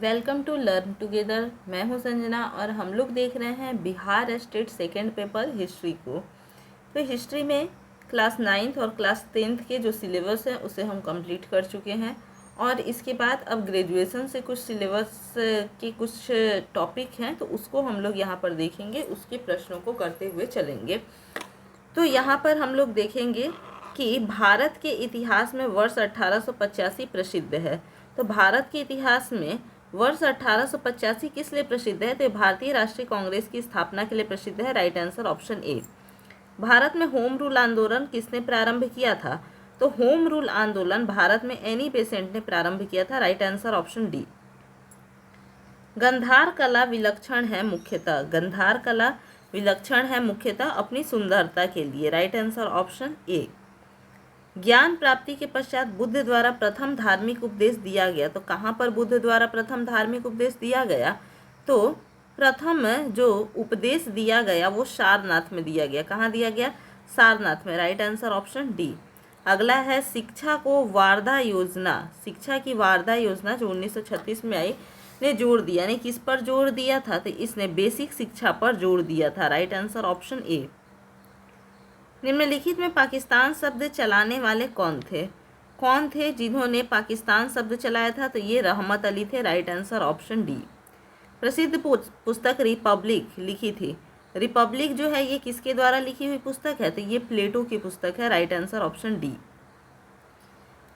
Welcome to learn together. मैं हूं संजना और हम लोग देख रहे हैं Bihar state second paper history को। तो हिस्ट्री में क्लास 9th और क्लास 10th के जो सिलेबस है उसे हम कंप्लीट कर चुके हैं और इसके बाद अब ग्रेजुएशन से कुछ सिलेबस के कुछ टॉपिक हैं तो उसको हम लोग यहाँ पर देखेंगे, उसके प्रश्नों को करते हुए चलेंगे। तो यहाँ पर हम लोग देखेंगे कि भारत के इतिहास में वर्ष 1885 प्रसिद्ध है। तो भारत के इतिहास में वर्ष 1885 किस लिए प्रसिद्ध है? तो भारतीय राष्ट्रीय कांग्रेस की स्थापना के लिए प्रसिद्ध है। राइट आंसर ऑप्शन ए। भारत में होम रूल आंदोलन किसने प्रारंभ किया था? तो होम रूल आंदोलन भारत में एनी बेसेंट ने प्रारंभ किया था। Right answer option D. Gandhara कला विलक्षण है मुख्यतः। गंधार कला विलक्षण है मुख्यतः अपनी सुंदरता के लिए। राइट आंसर ऑप्शन ए। ज्ञान प्राप्ति के पश्चात बुद्ध द्वारा प्रथम धार्मिक उपदेश दिया गया। तो कहाँ पर बुद्ध द्वारा प्रथम धार्मिक उपदेश दिया गया? तो प्रथम जो उपदेश दिया गया वो सारनाथ में दिया गया। कहाँ दिया गया? सारनाथ में। Right answer option D. अगला है शिक्षा को वारधा योजना। शिक्षा की वारधा योजना जो 1936 में आई ने जोर दिया, यानी किस पर जोर दिया था? तो इसने बेसिक शिक्षा पर जोर दिया था। राइट आंसर ऑप्शन ए। निम्नलिखित में पाकिस्तान शब्द चलाने वाले कौन थे? कौन थे जिन्होंने पाकिस्तान शब्द चलाया था? तो ये रहमत अली थे। Right answer option D. प्रसिद्ध पुस्तक रिपब्लिक लिखी थी। रिपब्लिक जो है ये किसके द्वारा लिखी हुई पुस्तक है? तो ये प्लेटो की पुस्तक है। Right answer option D.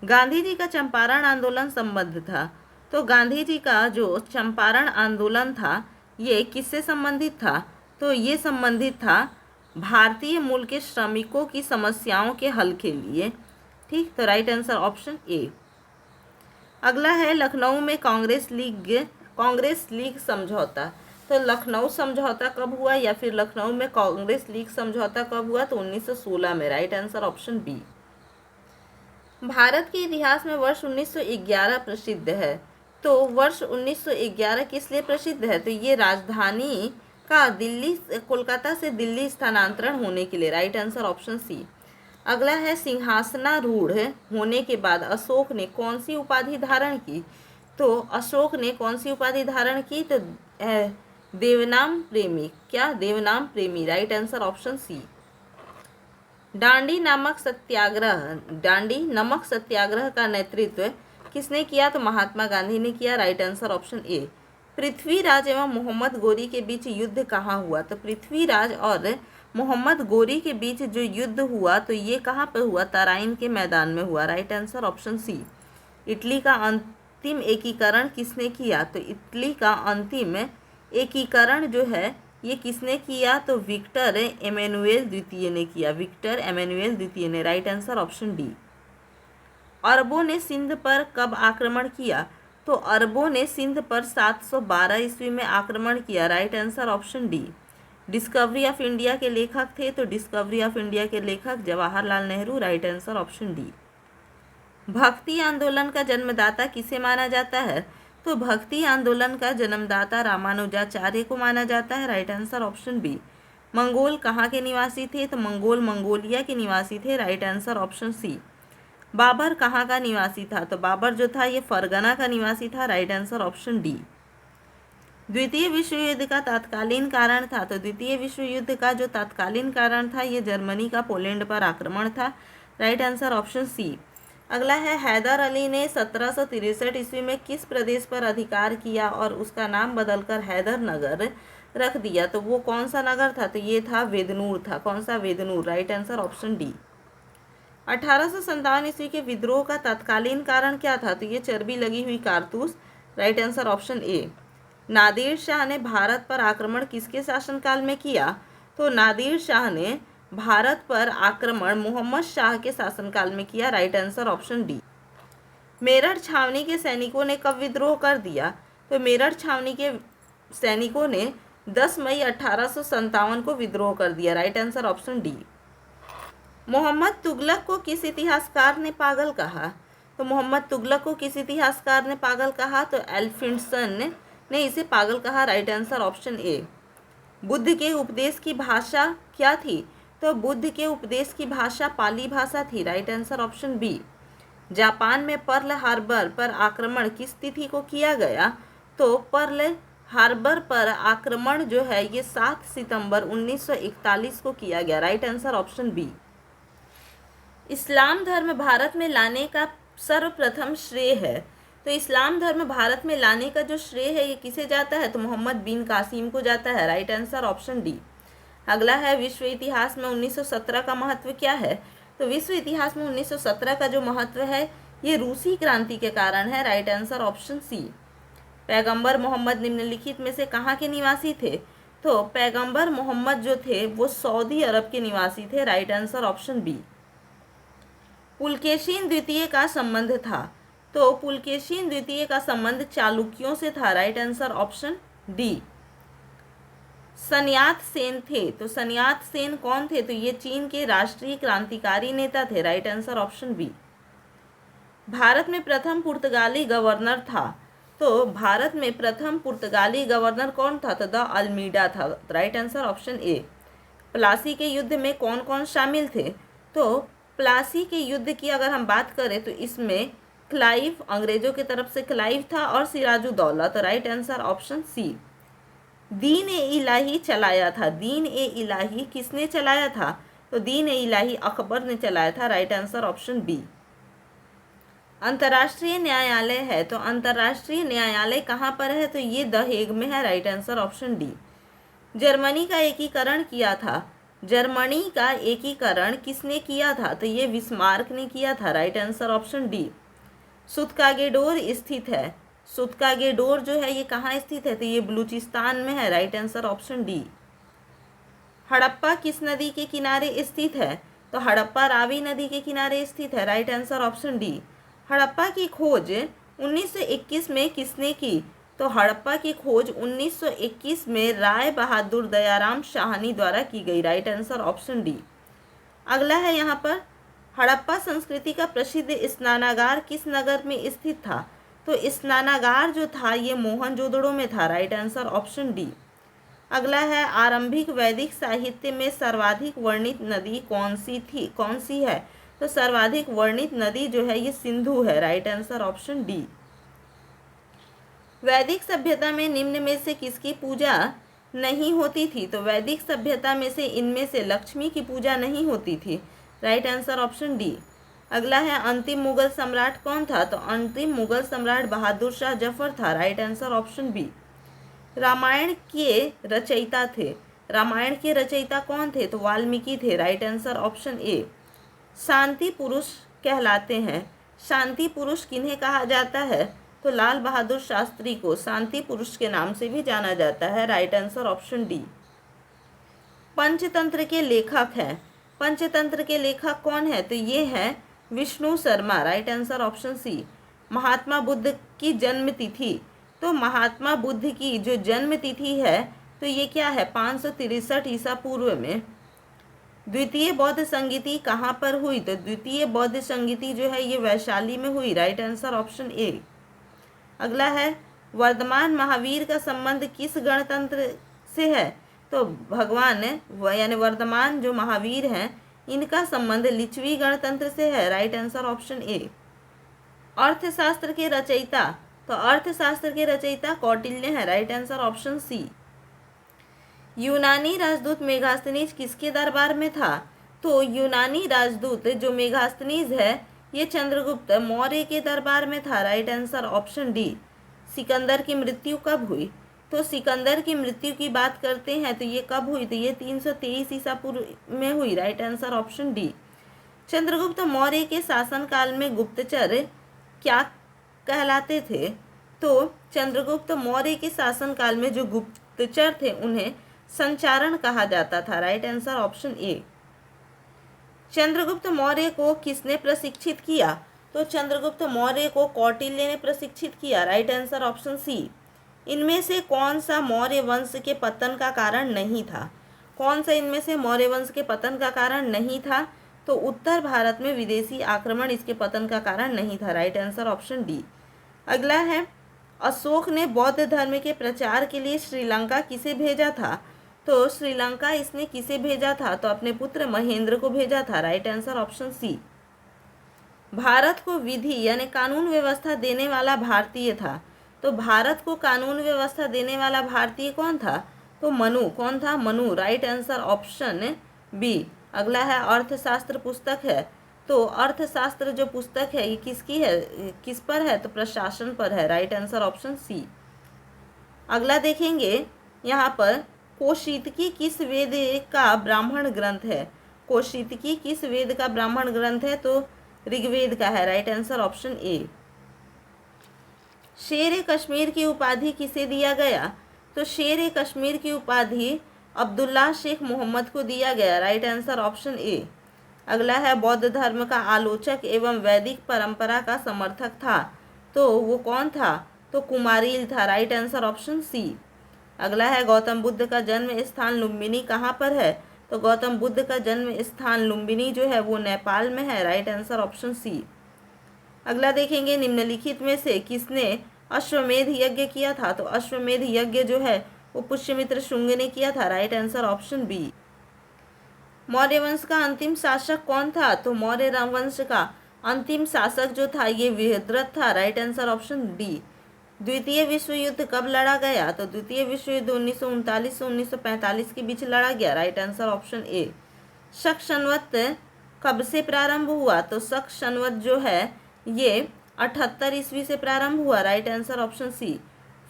Gandhi ji का चंपारण आंदोलन संबद्ध था। तो गांधी जी का जो चंपारण आंदोलन था ये किससे संबंधित था? तो ये संबंधित था भारतीय मूल के श्रमिकों की समस्याओं के हल के लिए। ठीक, तो राइट आंसर ऑप्शन ए। अगला है लखनऊ में कांग्रेस लीग समझौता। तो लखनऊ समझौता कब हुआ या फिर लखनऊ में कांग्रेस लीग समझौता कब हुआ? तो 1916 में। Right answer option B. Bharat के इतिहास में वर्ष 1911 प्रसिद्ध है। तो वर्ष 1911 किस लिए प्रसिद्ध है? तो ये राजधानी का कोलकाता से दिल्ली स्थानांतरण होने के लिए। Right answer option C. अगला है सिंहासनारूढ़ होने के बाद अशोक ने कौन सी उपाधि धारण की? तो अशोक ने कौन सी उपाधि धारण की? तो देवनाम प्रेमी। क्या? देवनाम प्रेमी। Right answer option C. Dandi नमक सत्याग्रह का नेतृत्व किसने किया? तो महात्मा गांधी ने किया। राइट आंसर ऑप्शन ए। पृथ्वीराज एवं मोहम्मद गोरी के बीच युद्ध कहाँ हुआ? तो पृथ्वीराज और मोहम्मद गोरी के बीच जो युद्ध हुआ तो ये कहाँ पर हुआ? तराइन के मैदान में हुआ। Right answer option C. Italy का अंतिम एकीकरण किसने किया? तो इटली का अंतिम एकीकरण जो है ये किसने किया? तो विक्टर एमेनुएल द्वितीय ने किया। विक्टर एमेनुएल द्वितीय ने। Right answer option D. अरबों ने सिंध पर कब आक्रमण किया? तो अरबों ने सिंध पर 712 ईस्वी में आक्रमण किया। Right answer option D. Discovery of India के लेखक थे। तो डिस्कवरी ऑफ इंडिया के लेखक Jawaharlal Nehru. Right answer option D. भक्ति आंदोलन का जन्मदाता किसे माना जाता है? तो भक्ति आंदोलन का जन्मदाता रामानुजाचार्य को माना जाता है। Right answer option B. मंगोल कहाँ के निवासी थे? तो मंगोल मंगोलिया के निवासी थे। Right answer option C. Babur कहाँ का निवासी था? तो बाबर जो था ये फरगना का निवासी था। Right answer option D. द्वितीय विश्व युद्ध का तत्कालीन कारण था। तो द्वितीय विश्व युद्ध का जो तत्कालीन कारण था ये जर्मनी का पोलैंड पर आक्रमण था। Right answer option C. अगला है हैदर अली ने 1763 ईस्वी में किस प्रदेश पर अधिकार किया और उसका नाम बदलकर हैदर नगर रख दिया? तो वो कौन सा नगर था? तो ये था वेदनूर था। कौन सा? Bednur. Right answer option D. 1857 ईस्वी के विद्रोह का तत्कालीन कारण क्या था? तो ये चर्बी लगी हुई कारतूस। राइट आंसर ऑप्शन ए। नादिर शाह ने भारत पर आक्रमण किसके शासनकाल में किया? तो नादिर शाह ने भारत पर आक्रमण मोहम्मद शाह के शासनकाल में किया। Right answer option D. Meerut छावनी के सैनिकों ने कब विद्रोह कर दिया? तो मेरठ छावनी के सैनिकों ने 10 मई 1857 को विद्रोह कर दिया। Right answer option D. Mohammad Tughlaq को किस इतिहासकार ने पागल कहा? तो मोहम्मद तुगलक को किस इतिहासकार ने पागल कहा? तो एल्फिंसन ने इसे पागल कहा। राइट आंसर ऑप्शन ए। बुद्ध के उपदेश की भाषा क्या थी? तो बुद्ध के उपदेश की भाषा पाली भाषा थी। Right answer option B. Japan में पर्ल हार्बर पर आक्रमण किस तिथि को किया गया? तो पर्ल हार्बर पर आक्रमण जो है ये 7 सितंबर 1941 को किया गया। Right answer option B. इस्लाम धर्म भारत में लाने का सर्वप्रथम श्रेय है, तो इस्लाम धर्म भारत में लाने का जो श्रेय है ये किसे जाता है, तो मोहम्मद बिन कासिम को जाता है। Right answer option D. अगला है विश्व इतिहास में 1917 का महत्व क्या है, तो विश्व इतिहास में 1917 का जो महत्व है ये रूसी क्रांति के कारण है। Right answer option C. पैगंबर मोहम्मद निम्नलिखित में से कहाँ के निवासी थे, तो पैगंबर मोहम्मद जो थे वो सऊदी अरब के निवासी थे। Right answer option B. Pulakeshin द्वितीय का संबंध था, तो पुलकेशिन द्वितीय का संबंध चालुक्यों से था। Right answer option D. Sun Yat Sen थे, तो सन्यात सेन कौन थे, तो ये चीन के राष्ट्रीय क्रांतिकारी नेता थे। Right answer option B. भारत में प्रथम पुर्तगाली गवर्नर था, तो भारत में प्रथम पुर्तगाली गवर्नर कौन था, तो द अल्मीडा था। राइट आंसर ऑप्शन ए। प्लासी के युद्ध में कौन कौन शामिल थे, तो प्लासी के युद्ध की अगर हम बात करें तो इसमें क्लाइव, अंग्रेजों की तरफ से क्लाइव था, और सिराजुद्दौला। तो राइट आंसर ऑप्शन सी। दीन ए इलाही चलाया था, दीन ए इलाही किसने चलाया था, तो दीन ए इलाही अकबर ने चलाया था। Right answer option B. अंतर्राष्ट्रीय न्यायालय है, तो अंतर्राष्ट्रीय न्यायालय कहाँ पर है, तो ये द हेग में है। Right answer option D. Germany का एकीकरण किया था, जर्मनी का एकीकरण किसने किया था, तो ये बिस्मार्क ने किया था। Right answer option D. Sutkagendor स्थित है, सुतकागेडोर जो है ये कहाँ स्थित है, तो ये बलूचिस्तान में है। Right answer option D. Harappa किस नदी के किनारे स्थित है, तो हड़प्पा रावी नदी के किनारे स्थित है। Right answer option D. Harappa की खोज 1921 में किसने की, तो हड़प्पा की खोज 1921 में राय बहादुर दयाराम शाहनी द्वारा की गई। Right answer option D. अगला है यहाँ पर हड़प्पा संस्कृति का प्रसिद्ध स्नानागार किस नगर में स्थित था, तो स्नानागार जो था ये मोहनजोदड़ो में था। Right answer option D. अगला है आरंभिक वैदिक साहित्य में सर्वाधिक वर्णित नदी कौन सी है, तो सर्वाधिक वर्णित नदी जो है ये सिंधु है। Right answer option D. वैदिक सभ्यता में निम्न में से किसकी पूजा नहीं होती थी, तो वैदिक सभ्यता में से इनमें से लक्ष्मी की पूजा नहीं होती थी। Right answer option D. अगला है अंतिम मुगल सम्राट कौन था, तो अंतिम मुगल सम्राट बहादुर शाह जफर था। Right answer option B. Ramayana के रचयिता थे, रामायण के रचयिता कौन थे, तो वाल्मीकि थे। Right answer option A. शांति पुरुष कहलाते हैं, शांति पुरुष किन्हें कहा जाता है, तो लाल बहादुर शास्त्री को शांति पुरुष के नाम से भी जाना जाता है। Right answer option D. Panchatantra के लेखक हैं, पंचतंत्र के लेखक कौन है, तो ये है Vishnu Sharma. Right answer option C. Mahatma Buddha की जन्म तिथि, तो महात्मा बुद्ध की जो जन्म तिथि है तो ये क्या है 563 ईसा पूर्व में। द्वितीय बौद्ध संगीति कहाँ पर हुई, तो द्वितीय बौद्ध संगीति जो है ये वैशाली में हुई। राइट आंसर ऑप्शन ए। अगला है वर्धमान महावीर का संबंध किस गणतंत्र से है, तो भगवान यानी वर्धमान जो महावीर हैं इनका संबंध लिच्छवी गणतंत्र से है। Right answer option A. Arthashastra के रचयिता, तो अर्थशास्त्र के रचयिता कौटिल्य है। Right answer option C. यूनानी राजदूत मेगास्थनीज किसके दरबार में था, तो यूनानी राजदूत जो मेगास्थनीज है ये चंद्रगुप्त मौर्य के दरबार में था। Right answer option D. Sikandar की मृत्यु कब हुई, तो सिकंदर की मृत्यु की बात करते हैं तो ये कब हुई, तो ये 323 ईसा पूर्व में हुई। Right answer option D. Chandragupta Maurya के शासनकाल में गुप्तचर क्या कहलाते थे, तो चंद्रगुप्त मौर्य के शासनकाल में जो गुप्तचर थे उन्हें संचारण कहा जाता था। राइट आंसर ऑप्शन ए। चंद्रगुप्त मौर्य को किसने प्रशिक्षित किया, तो चंद्रगुप्त मौर्य को कौटिल्य ने प्रशिक्षित किया। Right answer option C. इनमें से कौन सा मौर्य वंश के पतन का कारण नहीं था, कौन सा इनमें से मौर्य वंश के पतन का कारण नहीं था, तो उत्तर भारत में विदेशी आक्रमण इसके पतन का कारण नहीं था। Right answer option D. अगला है अशोक ने बौद्ध धर्म के प्रचार के लिए श्रीलंका किसे भेजा था, तो श्रीलंका इसने किसे भेजा था, तो अपने पुत्र महेंद्र को भेजा था। Right answer option C. Bharat को विधि यानी कानून व्यवस्था देने वाला भारतीय था, तो भारत को कानून व्यवस्था देने वाला भारतीय कौन था? तो मनु। कौन था? Manu. Right answer option B. अगला है अर्थशास्त्र पुस्तक है, तो अर्थशास्त्र जो पुस्तक है ये किसकी है, किस पर है? तो प्रशासन पर है। Right answer option C. अगला देखेंगे यहाँ पर कौशितकी किस वेद का ब्राह्मण ग्रंथ है? कौशितकी किस वेद का ब्राह्मण ग्रंथ है? तो ऋग्वेद का है। राइट आंसर ऑप्शन ए। शेर ए कश्मीर की उपाधि किसे दिया गया? तो शेर ए कश्मीर की उपाधि अब्दुल्ला शेख मोहम्मद को दिया गया। राइट आंसर ऑप्शन ए। अगला है बौद्ध धर्म का आलोचक एवं वैदिक परंपरा का समर्थक था, तो वो कौन था? तो कुमारिल था। Right answer option C. अगला है गौतम बुद्ध का जन्म स्थान लुम्बिनी कहाँ पर है? तो गौतम बुद्ध का जन्म स्थान लुम्बिनी जो है वो नेपाल में है। Right answer option C. अगला देखेंगे निम्नलिखित में से किसने अश्वमेध यज्ञ किया था? तो अश्वमेध यज्ञ जो है वो पुष्यमित्र शुंग ने किया था। Right answer option B. Maurya वंश का अंतिम शासक कौन था? तो मौर्य वंश का अंतिम शासक जो था ये विहद्रथ था। Right answer option D. द्वितीय विश्व युद्ध कब लड़ा गया? तो द्वितीय विश्व युद्ध 1939 से 1945 के बीच लड़ा गया। राइट आंसर ऑप्शन ए। शक संवत कब से प्रारंभ हुआ? तो शक संवत जो है ये 78 ईस्वी से प्रारंभ हुआ। Right answer option C.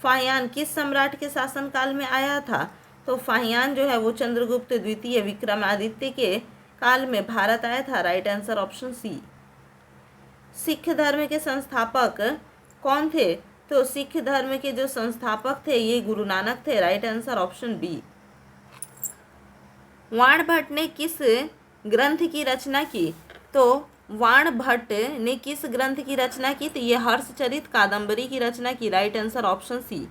Fahien किस सम्राट के शासनकाल में आया था? तो फाहियान जो है वो चंद्रगुप्त द्वितीय विक्रमादित्य के काल में भारत आया था। Right answer option C. Sikh धर्म के संस्थापक कौन थे? तो सिख धर्म के जो संस्थापक थे ये गुरु नानक थे। Right answer option B. Bana Bhatta ने किस ग्रंथ की रचना की? तो वाण भट्ट ने किस ग्रंथ की रचना की? तो ये हर्षचरित कादंबरी की रचना की। Right answer option C.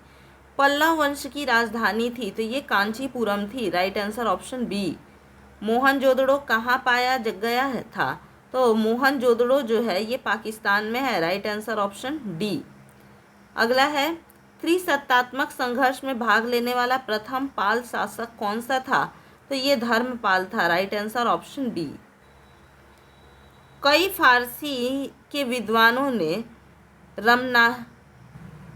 Pallava वंश की राजधानी थी, तो ये कांचीपुरम थी। Right answer option B. Mohenjodaro कहाँ पाया गया था? तो मोहनजोदड़ो जो है ये पाकिस्तान में है। Right answer option D. अगला है त्रिसत्तात्मक संघर्ष में भाग लेने वाला प्रथम पाल शासक कौन सा था? तो ये धर्मपाल था। Right answer option B. कई फारसी के विद्वानों ने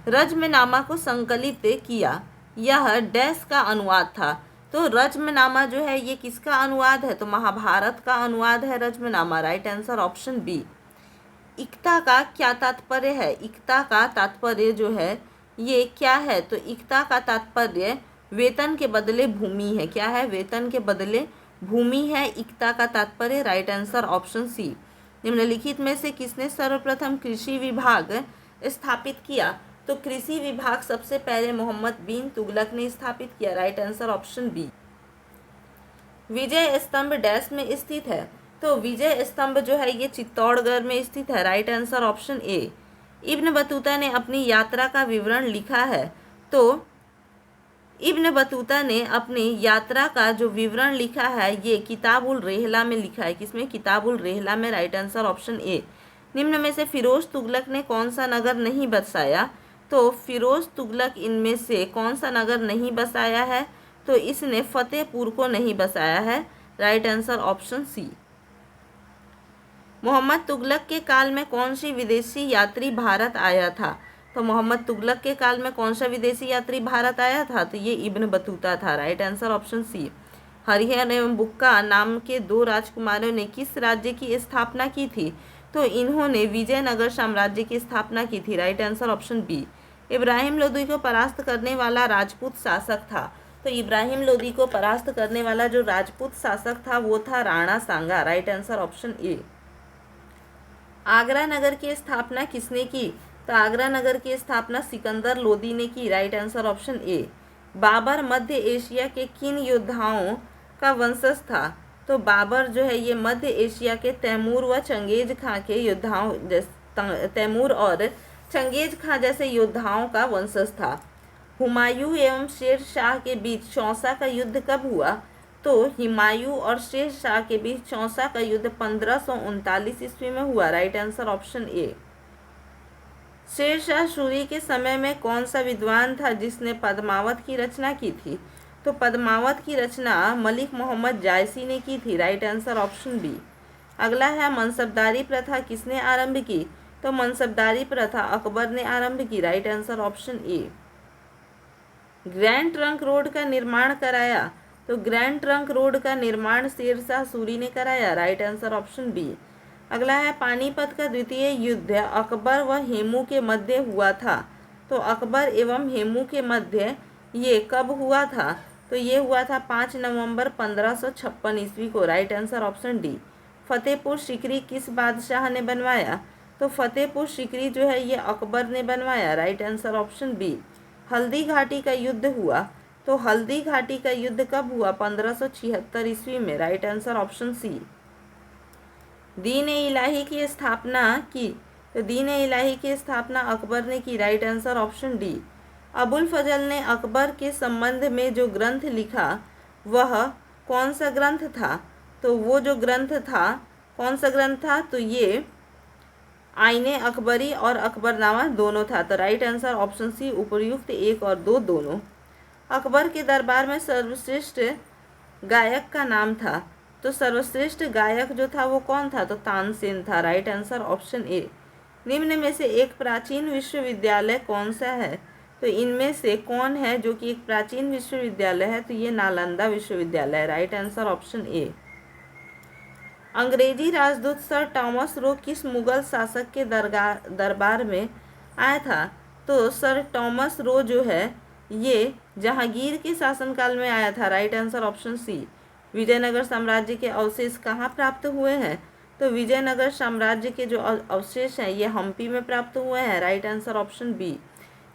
रज्मनामा को संकलित किया, यह डैश का अनुवाद था। तो रज्मनामा जो है ये किसका अनुवाद है? तो महाभारत का अनुवाद है Razmnama. Right answer option B. इक्ता का क्या तात्पर्य है? इक्ता का तात्पर्य जो है ये क्या है? तो इक्ता का तात्पर्य वेतन के बदले भूमि है। क्या है? वेतन के बदले भूमि है इक्ता का तात्पर्य। Right answer option C. निम्नलिखित में से किसने सर्वप्रथम कृषि विभाग स्थापित किया? तो कृषि विभाग सबसे पहले मोहम्मद बिन तुगलक ने स्थापित किया। Right answer option B. Vijay Stambh dash में स्थित है? तो विजय स्तंभ जो है ये चित्तौड़गढ़ में स्थित है। राइट आंसर ऑप्शन ए। इब्न बतूता ने अपनी यात्रा का विवरण लिखा है, तो इब्न बतूता ने अपनी यात्रा का जो विवरण लिखा है ये किताब उल रेहला में लिखा है। किसमें? किताब उल रेहला में। राइट आंसर ऑप्शन ए। निम्न में से फिरोज तुगलक ने कौन सा नगर नहीं बसाया? तो फिरोज तुगलक इनमें से कौन सा नगर नहीं बसाया है? तो इसने फतेहपुर को नहीं बसाया है। Right answer option C. Mohammad Tughlaq के काल में कौन सी विदेशी यात्री भारत आया था? तो मोहम्मद तुगलक के काल में कौन सा विदेशी यात्री भारत आया था? तो ये इब्न बतूता था। Right answer option C. Harihara एवं बुक्का नाम के दो राजकुमारों ने किस राज्य की स्थापना की थी? तो इन्होंने विजयनगर साम्राज्य की स्थापना की थी। Right answer option B. Ibrahim Lodi को परास्त करने वाला राजपूत शासक था? तो इब्राहिम लोदी को परास्त करने वाला जो राजपूत शासक था वो था Rana Sanga. Right answer option A. Agra नगर की स्थापना किसने की? तो आगरा नगर की स्थापना सिकंदर लोदी ने की। Right answer option A. Babur मध्य एशिया के किन योद्धाओं का वंशज था? तो बाबर जो है ये मध्य एशिया के तैमूर व चंगेज खां के योद्धाओं तैमूर और चंगेज खां जैसे योद्धाओं का वंशज था। हुमायूं एवं शेर शाह के बीच चौसा का युद्ध कब हुआ? तो हुमायूं और शेर शाह के बीच चौसा का युद्ध 1539 ईस्वी में हुआ। राइट आंसर ऑप्शन ए। शेर शाह सूरी के समय में कौन सा विद्वान था जिसने पद्मावत की रचना की थी? तो पद्मावत की रचना मलिक मोहम्मद जायसी ने की थी। Right answer option B. अगला है मनसबदारी प्रथा किसने आरंभ की? तो मनसबदारी प्रथा अकबर ने आरंभ की, राइट आंसर ऑप्शन ए। ग्रैंड ट्रंक रोड का निर्माण कराया, तो ग्रैंड ट्रंक रोड का निर्माण शेरशाह सूरी ने कराया, राइट आंसर ऑप्शन बी। अगला है पानीपत का द्वितीय युद्ध अकबर व हेमू के मध्य हुआ था, तो अकबर एवं हेमू के मध्य ये कब हुआ था, तो ये हुआ था 5 नवंबर 1556 ईस्वी को, right answer option D. Fatehpur Sikri किस बादशाह ने बनवाया, तो फतेहपुर सीकरी जो है ये अकबर ने बनवाया, right answer option B. Haldi Ghati का युद्ध हुआ, तो हल्दी घाटी का युद्ध कब हुआ, 1576 ईस्वी में, राइट आंसर ऑप्शन सी। दीन ए इलाही की स्थापना की, तो दीन ए इलाही की स्थापना अकबर ने की, right answer option D. Abul Fazl ने अकबर के संबंध में जो ग्रंथ लिखा वह कौन सा ग्रंथ था, तो वो जो ग्रंथ था कौन सा ग्रंथ था, तो ये आईने अकबरी और अकबरनामा दोनों था, तो राइट आंसर ऑप्शन सी उपर्युक्त 1 और 2 दोनों। अकबर के दरबार में सर्वश्रेष्ठ गायक का नाम था, तो सर्वश्रेष्ठ गायक जो था वो कौन था, तो तानसेन था, राइट आंसर ऑप्शन ए। निम्न में से एक प्राचीन विश्वविद्यालय कौन सा है, तो इनमें से कौन है जो कि एक प्राचीन विश्वविद्यालय है, तो ये नालंदा विश्वविद्यालय, राइट आंसर ऑप्शन ए। अंग्रेजी राजदूत सर टॉमस रो किस मुगल शासक के दरबार में आया था, तो सर टॉमस रो जो है ये जहांगीर के शासनकाल में आया था, right answer option C. Vijayanagara साम्राज्य के अवशेष कहाँ प्राप्त हुए हैं, तो विजयनगर साम्राज्य के जो अवशेष हैं ये हम्पी में प्राप्त हुए हैं, राइट आंसर ऑप्शन बी।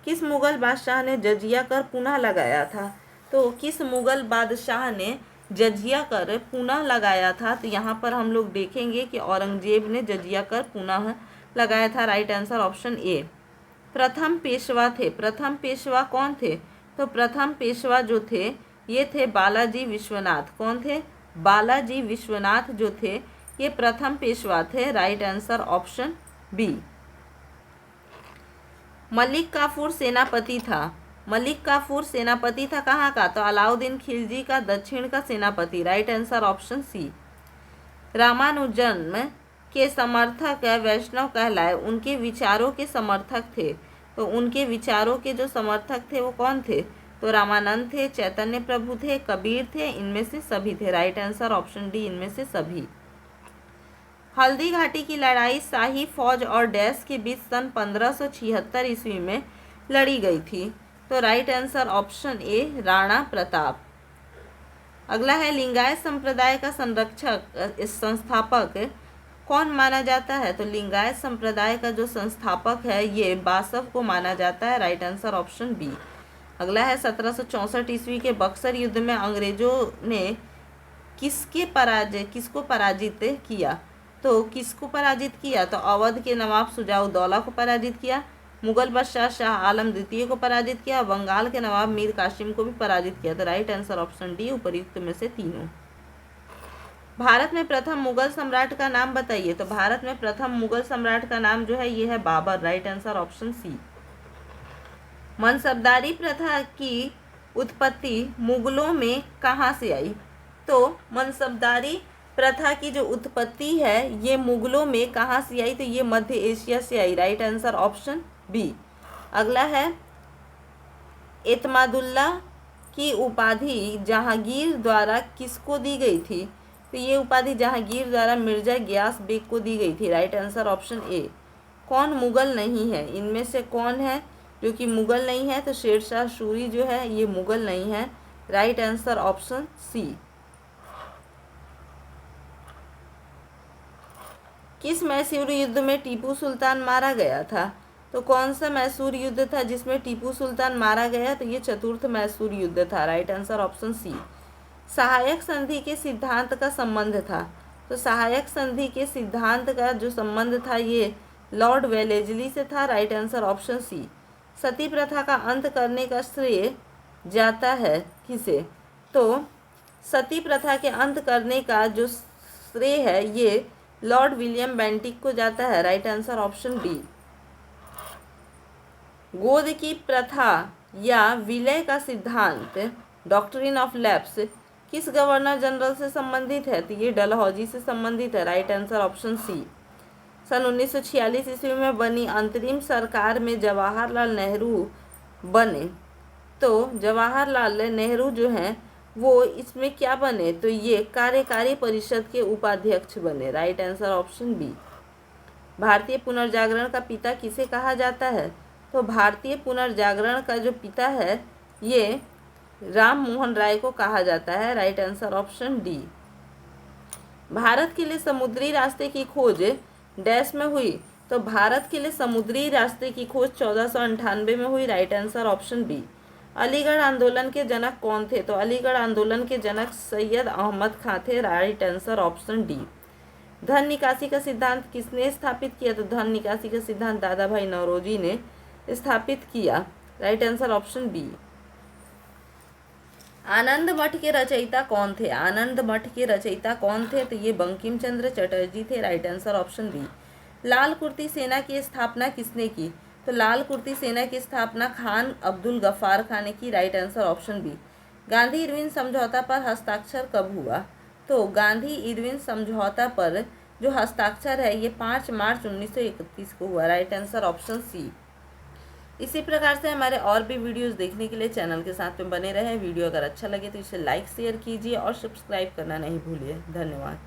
किस मुगल बादशाह ने जजिया कर पुनः लगाया था, तो किस मुगल बादशाह ने जजिया कर पुनः लगाया था, तो यहाँ पर हम लोग देखेंगे कि औरंगजेब ने जजिया कर पुनः लगाया था, राइट आंसर ऑप्शन ए। प्रथम पेशवा थे, प्रथम पेशवा कौन थे, तो प्रथम पेशवा जो थे ये थे बालाजी विश्वनाथ, कौन थे, बालाजी विश्वनाथ जो थे ये प्रथम पेशवा थे, right answer option B. Malik Kafur सेनापति था, मलिक काफूर सेनापति था कहाँ का, तो अलाउद्दीन खिलजी का दक्षिण का सेनापति, right answer option C. Ramanujan के समर्थक वैष्णव कहलाए, उनके विचारों के समर्थक थे, तो उनके विचारों के जो समर्थक थे वो कौन थे, तो रामानंद थे, चैतन्य प्रभु थे, कबीर थे, इनमें से सभी थे, राइट आंसर ऑप्शन डी, इनमें से सभी। हल्दी घाटी की लड़ाई शाही फौज और डैश के बीच सन 1576 ईस्वी में लड़ी गई थी, तो राइट आंसर ऑप्शन ए राणा प्रताप। अगला है लिंगायत संप्रदाय का संरक्षक संस्थापक कौन माना जाता है, तो लिंगायत संप्रदाय का जो संस्थापक है ये बासव को माना जाता है, राइट आंसर ऑप्शन बी। अगला है 1764 ईस्वी के बक्सर युद्ध में अंग्रेजों ने किसको पराजित किया, तो किसको पराजित किया, तो अवध के नवाब सुजाउद्दौला को पराजित किया, मुगल बादशाह शाह आलम द्वितीय को पराजित किया, बंगाल के नवाब मीर कासिम को भी पराजित किया, तो राइट आंसर ऑप्शन डी उपर्युक्त में से तीनों। भारत में प्रथम मुगल सम्राट का नाम बताइए, तो भारत में प्रथम मुगल सम्राट का नाम जो है ये है Babur, right answer option C. मनसबदारी प्रथा की उत्पत्ति मुगलों में कहाँ से आई, तो मनसबदारी प्रथा की जो उत्पत्ति है ये मुगलों में कहाँ से आई, तो ये मध्य एशिया से आई, राइट आंसर ऑप्शन बी। अगला है एतमादुल्ला की उपाधि जहांगीर द्वारा किसको दी गई थी, तो ये उपाधि जहांगीर द्वारा मिर्जा गियास बेग को दी गई थी, राइट आंसर ऑप्शन ए। कौन मुगल नहीं है, इनमें से कौन है जो कि मुगल नहीं है, तो शेरशाह सूरी जो है ये मुगल नहीं है, राइट आंसर ऑप्शन सी। किस मैसूर युद्ध में टीपू सुल्तान मारा गया था, तो कौन सा मैसूर युद्ध था जिसमें टीपू सुल्तान मारा गया, तो ये चतुर्थ मैसूर युद्ध था, राइट आंसर ऑप्शन सी। सहायक संधि के सिद्धांत का संबंध था, तो सहायक संधि के सिद्धांत का जो संबंध था ये लॉर्ड वेलेजली से था, राइट आंसर ऑप्शन सी। सती प्रथा का अंत करने का श्रेय जाता है किसे, तो सती प्रथा के अंत करने का जो श्रेय है ये लॉर्ड विलियम बेंटिक को जाता है, राइट आंसर ऑप्शन डी। गोद की प्रथा या विलय का सिद्धांत डॉक्ट्रिन ऑफ लैप्स किस गवर्नर जनरल से संबंधित है, तो ये डलहौजी से संबंधित है, राइट आंसर ऑप्शन सी। सन 1946 ईस्वी में बनी अंतरिम सरकार में जवाहरलाल नेहरू बने। तो जवाहरलाल नेहरू जो हैं वो इसमें क्या बने, तो ये कार्यकारी परिषद के उपाध्यक्ष बने। Right answer option B. भारतीय पुनर्जागरण का पिता किसे कहा जाता है, तो भारतीय पुनर्जागरण का जो पिता है ये राम मोहन राय को कहा जाता है। Right answer option D. Bharat के लिए समुद्री रास्ते की खोज डैश में हुई, तो भारत के लिए समुद्री रास्ते की खोज 1498 में हुई। Right answer option B. Aligarh आंदोलन के जनक कौन थे, तो अलीगढ़ आंदोलन के जनक सैयद अहमद खां थे। Right answer option D. धन निकासी का सिद्धांत किसने स्थापित किया, तो धन निकासी का सिद्धांत दादा भाई नौरोजी ने स्थापित किया। Right answer option B. Anand Math के रचयिता कौन थे, आनंद मठ के रचयिता कौन थे, तो ये बंकिम चंद्र चटर्जी थे। Right answer option B. Lal Kurti Sena की स्थापना किसने की, तो लाल कुर्ती सेना की स्थापना खान अब्दुल गफ्फार खान ने की। Right answer option B. Gandhi Irwin समझौता पर हस्ताक्षर कब हुआ, तो गांधी इरविन समझौता पर जो हस्ताक्षर है ये 5 मार्च 1931 को हुआ। Right answer option C. इसी प्रकार से हमारे और भी वीडियोस देखने के लिए चैनल के साथ में बने रहें। वीडियो अगर अच्छा लगे तो इसे लाइक शेयर कीजिए और सब्सक्राइब करना नहीं भूलिए। धन्यवाद।